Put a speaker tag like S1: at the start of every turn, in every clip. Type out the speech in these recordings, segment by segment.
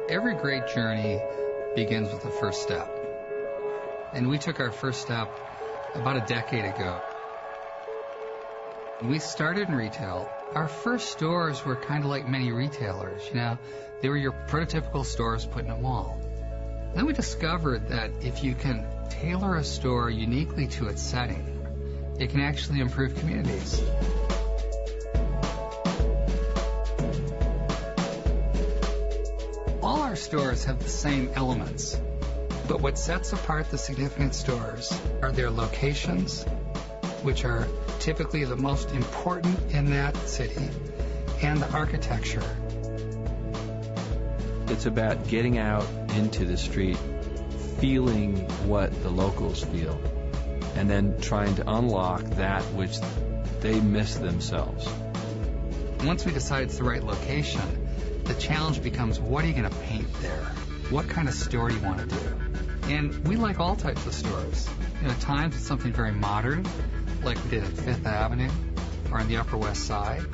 S1: Every great journey begins with the first step. And we took our first step about a decade ago. When we started in retail, our first stores were kind of like many retailers, They were your prototypical stores put in a mall. Then we discovered that if you can tailor a store uniquely to its setting, it can actually improve communities. All our stores have the same elements, but what sets apart the significant stores are their locations, which are typically the most important in that city, and the architecture.
S2: It's about getting out into the street, feeling what the locals feel, and then trying to unlock that which they miss themselves.
S1: Once we decide it's the right location, the challenge becomes, what are you going to paint there? What kind of store do you want to do? And we like all types of stores. At times it's something very modern, like we did at Fifth Avenue or on the Upper West Side.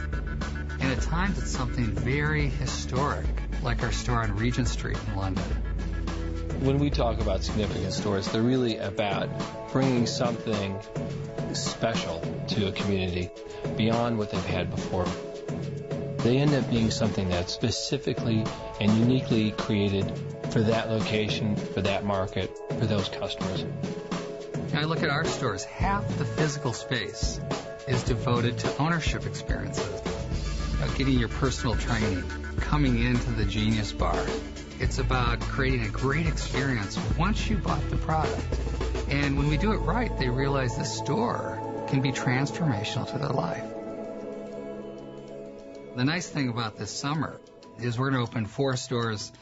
S1: And at times it's something very historic, like our store on Regent Street in London.
S3: When we talk about significant stores, they're really about bringing something special to a community beyond what they've had before. They end up being something that's specifically and uniquely created for that location, for that market, for those customers.
S1: I look at our stores, half the physical space is devoted to ownership experiences. Getting your personal training, coming into the Genius Bar. It's about creating a great experience once you bought the product. And when we do it right, they realize the store can be transformational to their life. The nice thing about this summer is we're going to open 4 stores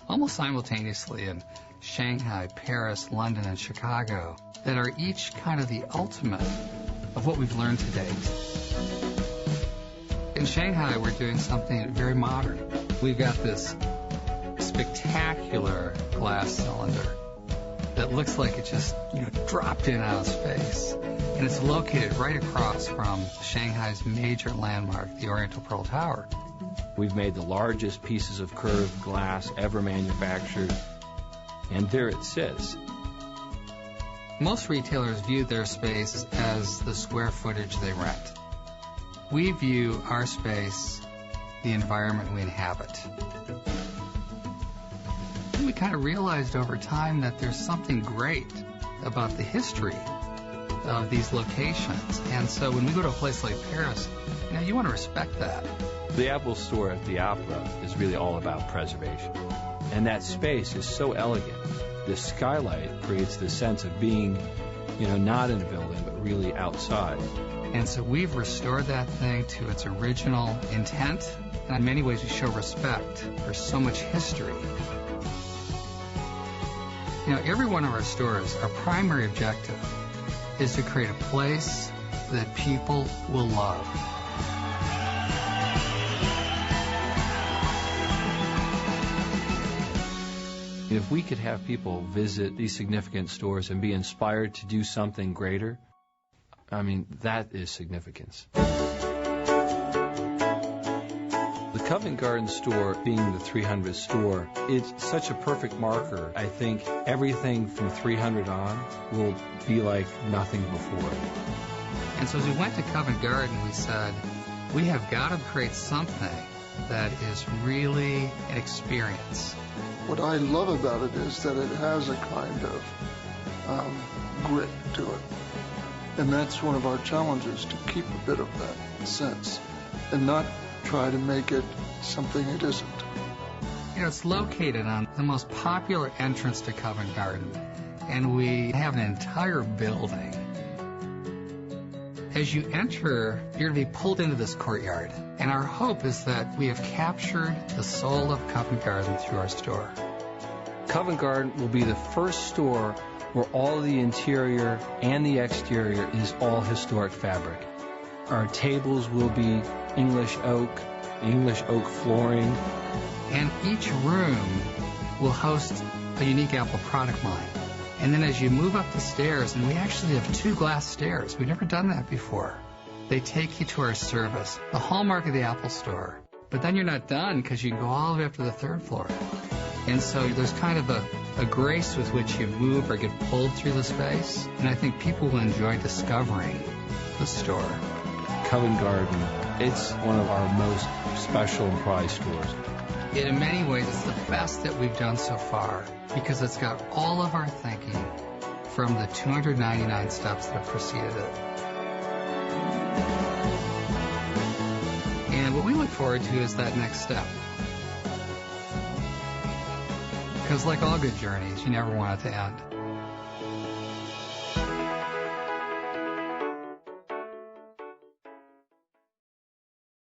S1: almost simultaneously in Shanghai, Paris, London, and Chicago that are each kind of the ultimate of what we've learned to date. In Shanghai, we're doing something very modern. We've got this spectacular glass cylinder that looks like it just, dropped in out of space. And it's located right across from Shanghai's major landmark, the Oriental Pearl Tower.
S2: We've made the largest pieces of curved glass ever manufactured, and there it sits.
S1: Most retailers view their space as the square footage they rent. We view our space, the environment we inhabit. And we kind of realized over time that there's something great about the history of these locations. And so when we go to a place like Paris, you want to respect that.
S2: The Apple Store at the Opera is really all about preservation. And that space is so elegant. The skylight creates the sense of being, not in a building, but really outside.
S1: And so we've restored that thing to its original intent. And in many ways, we show respect for so much history. Every one of our stores, our primary objective is to create a place that people will love.
S2: If we could have people visit these significant stores and be inspired to do something greater, that is significance. The Covent Garden store, being the 300th store, it's such a perfect marker. I think everything from 300 on will be like nothing before.
S1: And so as we went to Covent Garden, we said, we have got to create something that is really an experience.
S4: What I love about it is that it has a kind of grit to it. And that's one of our challenges, to keep a bit of that sense and not try to make it something it isn't.
S1: It's located on the most popular entrance to Covent Garden, and we have an entire building. As you enter, you're going to be pulled into this courtyard, and our hope is that we have captured the soul of Covent Garden through our store.
S2: Covent Garden will be the first store where all the interior and the exterior is all historic fabric. Our tables will be English oak flooring.
S1: And each room will host a unique Apple product line. And then as you move up the stairs, and we actually have 2 glass stairs. We've never done that before. They take you to our service, the hallmark of the Apple Store. But then you're not done, because you can go all the way up to the 3rd floor. And so there's kind of a grace with which you move or get pulled through the space. And I think people will enjoy discovering the store.
S2: Covent Garden, it's one of our most special and prized stores.
S1: In many ways, it's the best that we've done so far because it's got all of our thinking from the 299 steps that have preceded it. And what we look forward to is that next step. Because like all good journeys, you never want it to end.